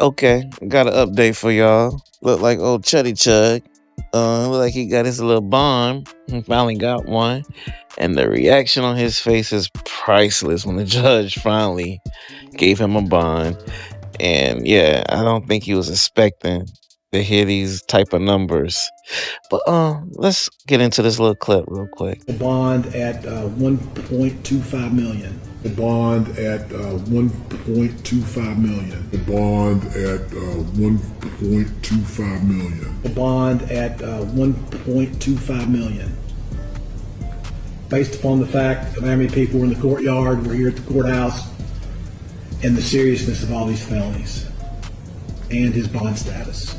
Okay, got an update for y'all. Look like old Chuddy Chud. Look like he got his little bond. He finally got one. And the reaction on his face is priceless when the judge finally gave him a bond. And yeah, I don't think he was expecting to hear these type of numbers. But let's get into this little clip real quick. A bond at 1.25 million. A bond at 1.25 million. A bond at 1.25 million. A bond at 1.25 million. Based upon the fact of how many people were in the courtyard, were here at the courthouse, and the seriousness of all these felonies, and his bond status.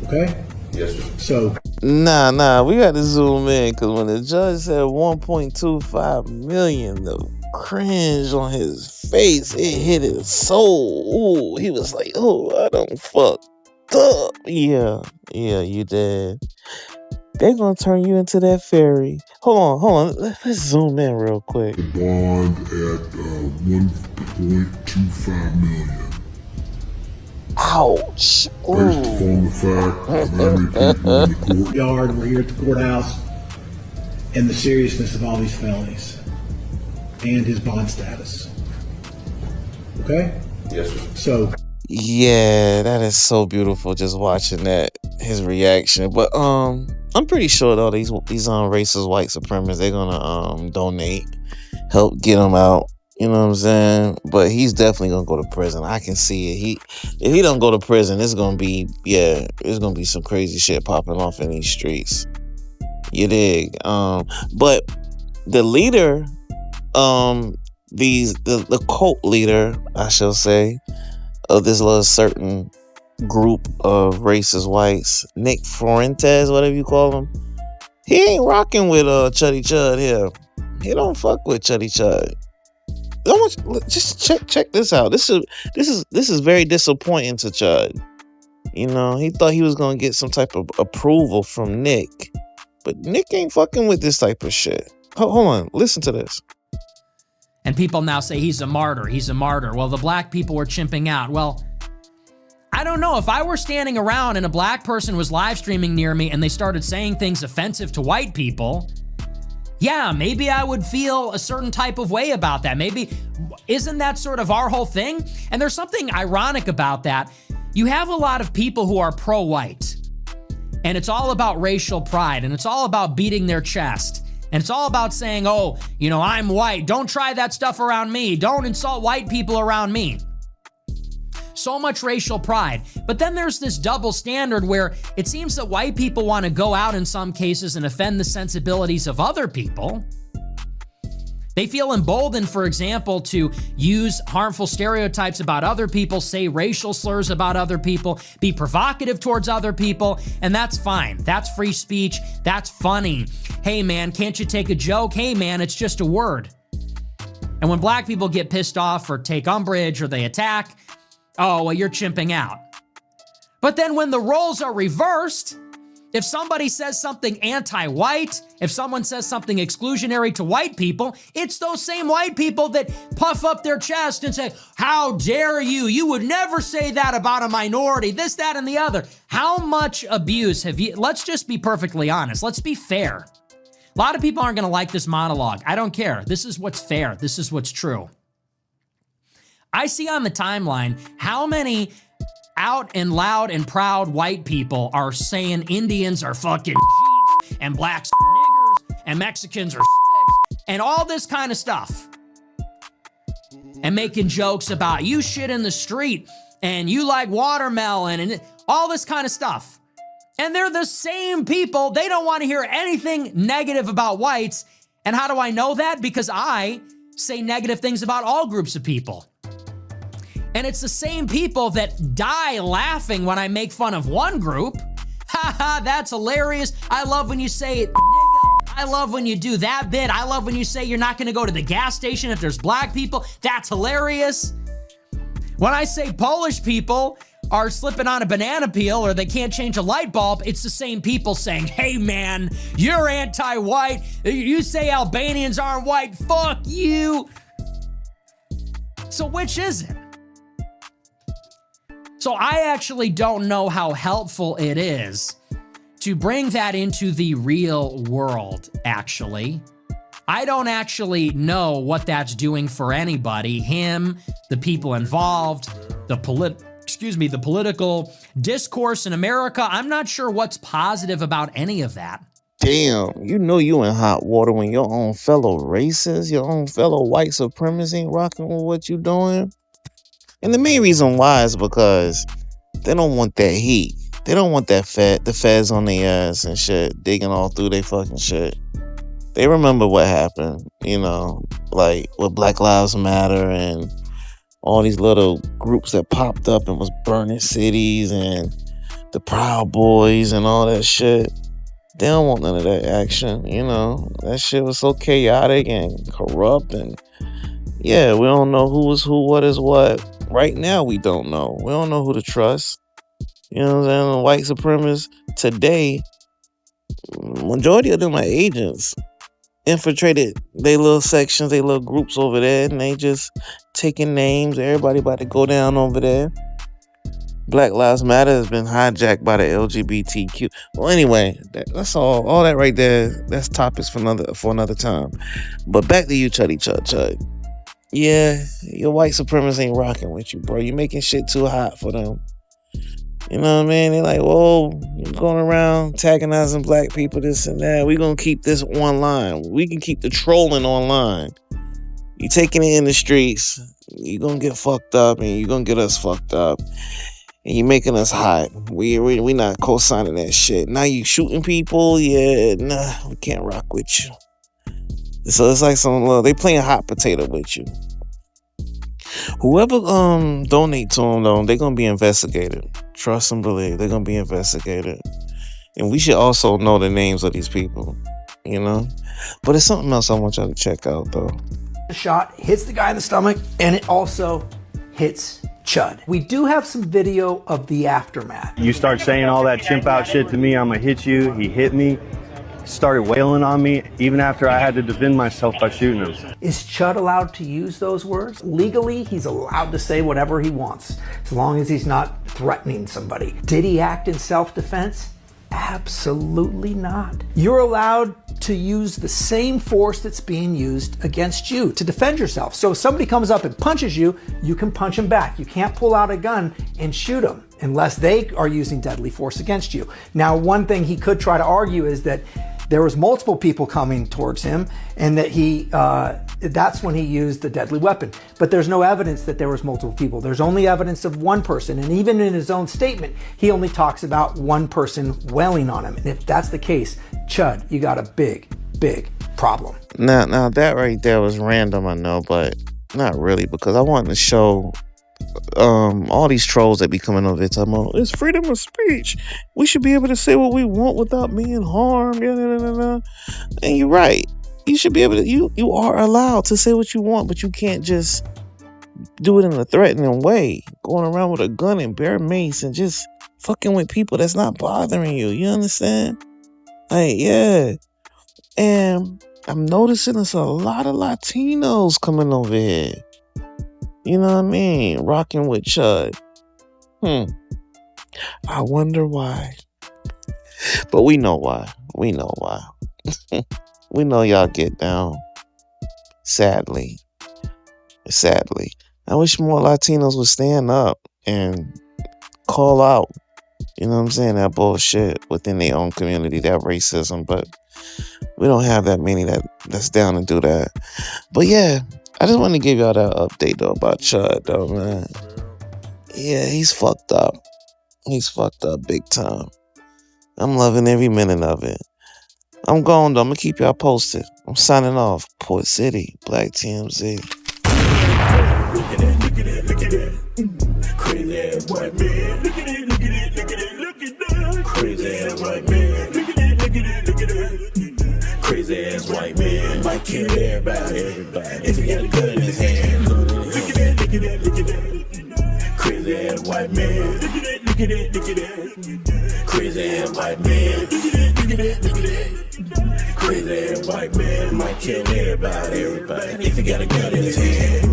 Okay? Yes, sir. So. Nah, we got to zoom in because when the judge said 1.25 million, the cringe on his face, it hit his soul. Ooh, he was like, oh, I done fucked up. Yeah, you did. They're going to turn you into that fairy. Hold on. Let's zoom in real quick. The bond at 1.25 million. Ouch. Based upon the fact that many people in the courtyard were here at the courthouse, and the seriousness of all these felonies, and his bond status. Okay? Yes, sir. So. Yeah, that is so beautiful just watching that, his reaction. But I'm pretty sure though these racist white supremacists, they're gonna donate, help get him out. You know what I'm saying? But he's definitely gonna go to prison. I can see it. If he don't go to prison, it's gonna be some crazy shit popping off in these streets. You dig? But the leader, the cult leader, I shall say, of this little certain group of racist whites, Nick Fuentes, whatever you call him, he ain't rocking with Chuddy Chud here. He don't fuck with Chuddy Chud. Just check this out. This is very disappointing to Chud. You know, he thought he was gonna get some type of approval from Nick, but Nick ain't fucking with this type of shit. Hold on, listen to this. And people now say he's a martyr. He's a martyr. Well, the black people were chimping out. Well, I don't know. If I were standing around and a black person was live streaming near me and they started saying things offensive to white people, yeah, maybe I would feel a certain type of way about that. Maybe, isn't that sort of our whole thing? And there's something ironic about that. You have a lot of people who are pro-white, and it's all about racial pride, and it's all about beating their chest, and it's all about saying, oh, you know, I'm white. Don't try that stuff around me. Don't insult white people around me. So much racial pride. But then there's this double standard where it seems that white people want to go out in some cases and offend the sensibilities of other people. They feel emboldened, for example, to use harmful stereotypes about other people, say racial slurs about other people, be provocative towards other people, and that's fine. That's free speech. That's funny. Hey, man, can't you take a joke? Hey, man, it's just a word. And when black people get pissed off or take umbrage or they attack, oh, well, you're chimping out. But then when the roles are reversed, if somebody says something anti-white, if someone says something exclusionary to white people, it's those same white people that puff up their chest and say, how dare you? You would never say that about a minority, this, that, and the other. How much abuse have you? Let's just be perfectly honest. Let's be fair. A lot of people aren't going to like this monologue. I don't care. This is what's fair. This is what's true. I see on the timeline how many out and loud and proud white people are saying Indians are fucking sheep and blacks are niggers and Mexicans are sticks and all this kind of stuff. And making jokes about you shit in the street and you like watermelon and all this kind of stuff. And they're the same people. They don't want to hear anything negative about whites. And how do I know that? Because I say negative things about all groups of people. And it's the same people that die laughing when I make fun of one group. Haha, that's hilarious. I love when you say it, nigga. I love when you do that bit. I love when you say you're not gonna go to the gas station if there's black people. That's hilarious. When I say Polish people are slipping on a banana peel or they can't change a light bulb, it's the same people saying, hey man, you're anti-white. You say Albanians aren't white. Fuck you. So which is it? So I actually don't know how helpful it is to bring that into the real world, actually. I don't actually know what that's doing for anybody. Him, the people involved, the political discourse in America. I'm not sure what's positive about any of that. Damn, you know you in hot water when your own fellow racists, your own fellow white supremacists ain't rocking with what you doing. And the main reason why is because they don't want that heat. They don't want the feds on their ass and shit, digging all through their fucking shit. They remember what happened, like with Black Lives Matter and all these little groups that popped up and was burning cities and the Proud Boys and all that shit. They don't want none of that action, That shit was so chaotic and corrupt, and yeah, we don't know who is who, what is what. Right now, we don't know. We don't know who to trust. You know what I'm saying? The white supremacists today, majority of them are agents. Infiltrated their little sections, their little groups over there, and they just taking names. Everybody about to go down over there. Black Lives Matter has been hijacked by the LGBTQ. Well, anyway, that's all that right there. That's topics for another time. But back to you, Chud. Yeah, your white supremacists ain't rocking with you, bro. You making shit too hot for them. You know what I mean? They're like, whoa, you're going around antagonizing black people, this and that. We're going to keep this online. We can keep the trolling online. You taking it in the streets, you're going to get fucked up, and you're going to get us fucked up. And you making us hot. We not co-signing that shit. Now you shooting people? Yeah, nah, we can't rock with you. So it's like they playing hot potato with you. Whoever donate to them, though, they're gonna be investigated. Trust and believe, they're gonna be investigated. And we should also know the names of these people, But it's something else I want y'all to check out, though. The shot hits the guy in the stomach, and it also hits Chud. We do have some video of the aftermath. You start saying all that chimp out shit to me, I'm gonna hit you. He hit me, started wailing on me, even after I had to defend myself by shooting him. Is Chud allowed to use those words? Legally, he's allowed to say whatever he wants, as long as he's not threatening somebody. Did he act in self-defense? Absolutely not. You're allowed to use the same force that's being used against you to defend yourself. So if somebody comes up and punches you, you can punch him back. You can't pull out a gun and shoot him unless they are using deadly force against you. Now, one thing he could try to argue is that there was multiple people coming towards him, and that that's when he used the deadly weapon. But there's no evidence that there was multiple people. There's only evidence of one person, and even in his own statement, he only talks about one person wailing on him. And if that's the case, Chud, you got a big, big problem. Now that right there was random, I know, but not really, because I wanted to show all these trolls that be coming over here talking about it's freedom of speech. We should be able to say what we want without being harmed. And you're right. You should be able to. You are allowed to say what you want, but you can't just do it in a threatening way, going around with a gun and bare mace and just fucking with people that's not bothering you. You understand? Like, yeah. And I'm noticing there's a lot of Latinos coming over here. You know what I mean? Rocking with Chud. I wonder why. But we know why. We know why. We know y'all get down. Sadly. I wish more Latinos would stand up and call out, you know what I'm saying, that bullshit within their own community, that racism. But we don't have that many that's down to do that. But yeah, I just want to give y'all that update, though, about Chud, though, man. Yeah, he's fucked up. He's fucked up big time. I'm loving every minute of it. I'm going, though. I'm going to keep y'all posted. I'm signing off. Port City, Black TMZ. Look at that. Crazy ass white man. Look at that. Crazy ass white man. Look at that. Crazy ass white man. Might kill everybody. If he got a gun in his hand. Look at that. Crazy ass white man. Look at that. Crazy ass white man. Look at that. Crazy ass white man. Might kill everybody. If he got a gun in his hand.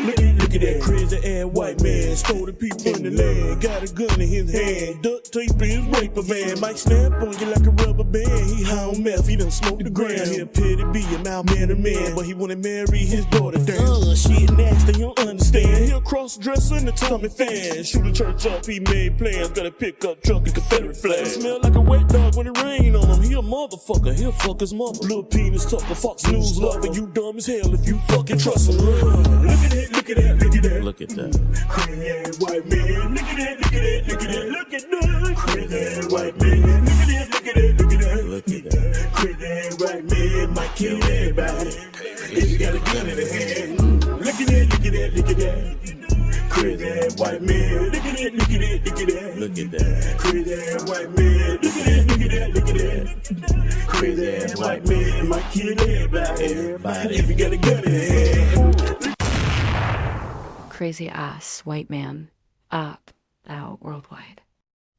Look at that crazy ass white man. Stole the people in the land. Got a gun in his hand. Duct tape in his raper van. Might snap on you like a rubber band. He high on meth, he done smoked the gram. He a petty B, a malmannered man, but he wanna marry his daughter. Damn, shit nasty, you don't understand. He a cross-dresser and a Tommy fan. Shoot a church up, he made plans. Got a pickup truck and Confederate flag. Smell like a wet dog when it rain on him. He a motherfucker, he'll fuck his mother. Little penis tucker, Fox News lover. You dumb as hell if you fucking trust him. Look at that, look at that, look at that. Look at that. Crazy ass white man. Look at that, look at that, look at that, look at that. Crazy ass white man. Look at that, look at that, look at that. Look at that. Crazy ass white man might kill everybody if you got a gun in his hand. Look at that, look at that, look at that. Crazy ass white man. Look at that, look at that, look at that. Look at that. Crazy ass white man. Look at that, look at that, look at that. Crazy ass white man might kill everybody if you got a gun in his hand. Crazy Ass White Man, up, out, worldwide.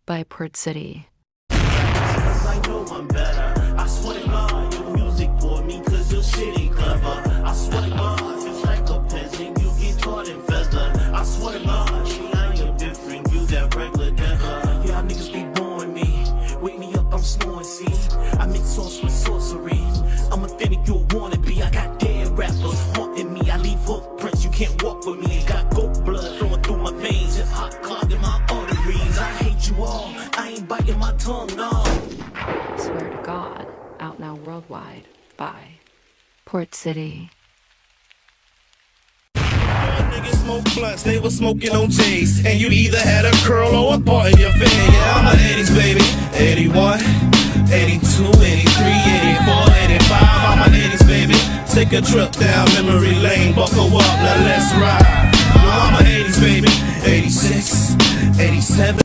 By Port City. I know I'm better. I swear to God, your music for me, cause your shit ain't clever. I swear to God, feels like a peasant, you get taught in feathered. I swear to God, I am different, you that regular devil. Yeah, niggas be boring me. Wake me up, I'm snoring, see. I make sauce with sorcery. I'm authentic, you'll wanna be. I got dead rappers haunting me. I leave footprints, you can't walk with me. Got goat blood flowing through my veins. Hip hop clogging my arteries. I hate you all, I ain't biting my tongue, no. Swear to God, out now worldwide. By Port City. Niggas smoke blunts, they was smoking on J's. And you either had a curl or a part in your face. Yeah, I'm an 80s baby. 81, 82, 83, 84, 85. I'm an 80s baby. Take a trip down memory lane. Buckle up, now let's ride. Yo, I'm an 80s baby. 86, 87.